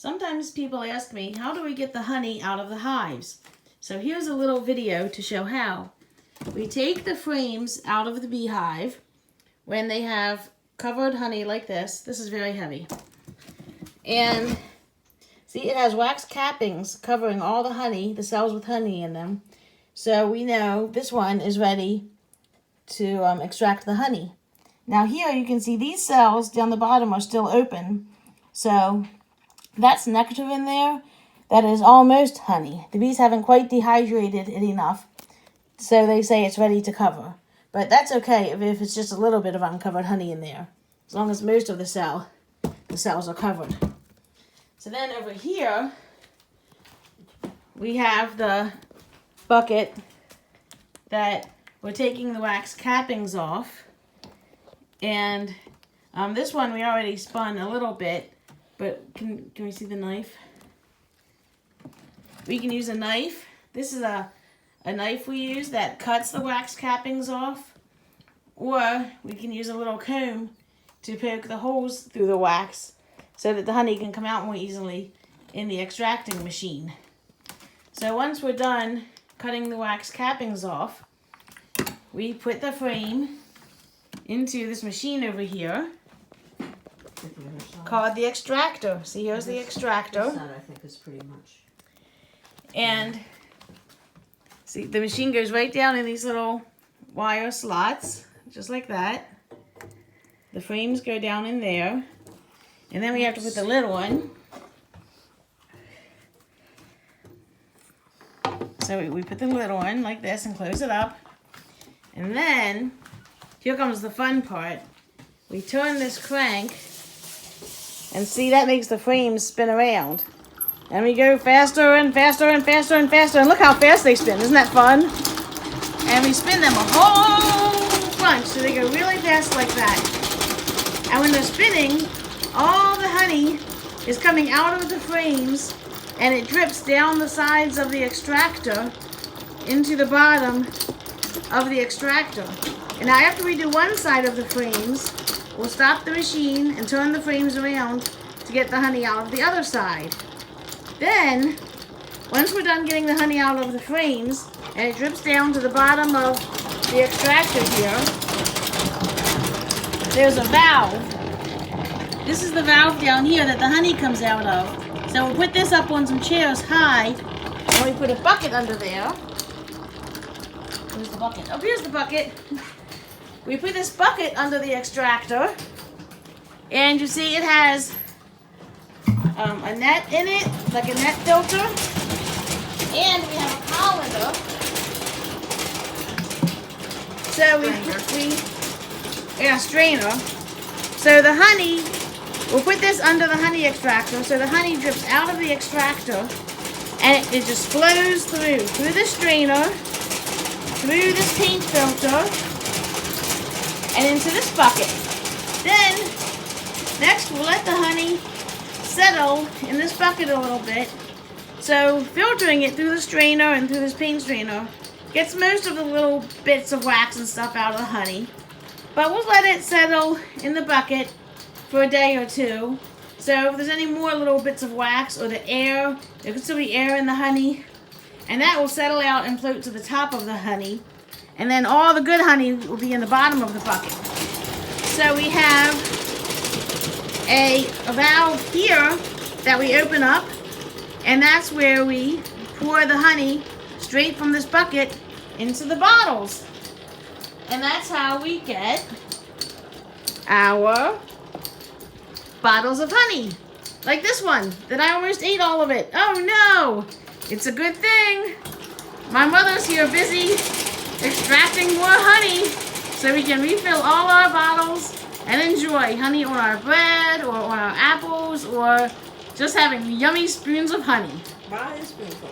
Sometimes people ask me, how do we get the honey out of the hives? So here's a little video to show how. We take the frames out of the beehive when they have covered honey like this. This is very heavy. And see, it has wax cappings covering all the honey, the cells with honey in them. So we know this one is ready to extract the honey. Now here you can see these cells down the bottom are still open. So that's nectar in there. That is almost honey. The bees haven't quite dehydrated it enough, so they say it's ready to cover. But that's okay if it's just a little bit of uncovered honey in there, as long as most of the cells are covered. So then over here, we have the bucket that we're taking the wax cappings off. And this one we already spun a little bit, but can we see the knife? We can use a knife. This is a knife we use that cuts the wax cappings off. Or we can use a little comb to poke the holes through the wax so that the honey can come out more easily in the extracting machine. So once we're done cutting the wax cappings off, we put the frame into this machine over here called the extractor. See, here's the extractor. This side, I think, is pretty much. And see, the machine goes right down in these little wire slots, just like that. The frames go down in there. And then we have to put the lid on. So we put the lid on like this and close it up. And then, here comes the fun part. We turn this crank, and see, that makes the frames spin around. And we go faster and faster and faster and faster. And look how fast they spin. Isn't that fun? And we spin them a whole bunch, so they go really fast like that. And when they're spinning, all the honey is coming out of the frames, and it drips down the sides of the extractor into the bottom of the extractor. And now after we do one side of the frames, we'll stop the machine and turn the frames around to get the honey out of the other side. Then, once we're done getting the honey out of the frames, and it drips down to the bottom of the extractor here, there's a valve. This is the valve down here that the honey comes out of. So we'll put this up on some chairs high, and we put a bucket under there. Where's the bucket? Oh, here's the bucket. We put this bucket under the extractor, and you see it has a net in it, like a net filter, and we have a colander. So strainer. So the honey, we'll put this under the honey extractor, so the honey drips out of the extractor, and it just flows through the strainer, through this paint filter, and into this bucket. Then, next we'll let the honey settle in this bucket a little bit. So filtering it through the strainer and through this paint strainer gets most of the little bits of wax and stuff out of the honey. But we'll let it settle in the bucket for a day or two. So if there's any more little bits of wax or the air, there could still be air in the honey, and that will settle out and float to the top of the honey. And then all the good honey will be in the bottom of the bucket. So we have a valve here that we open up, and that's where we pour the honey straight from this bucket into the bottles. And that's how we get our bottles of honey. Like this one, that I almost ate all of it. Oh no! It's a good thing. My mother's here busy extracting more honey so we can refill all our bottles and enjoy honey on our bread or on our apples or just having yummy spoons of honey. Buy a spoonful.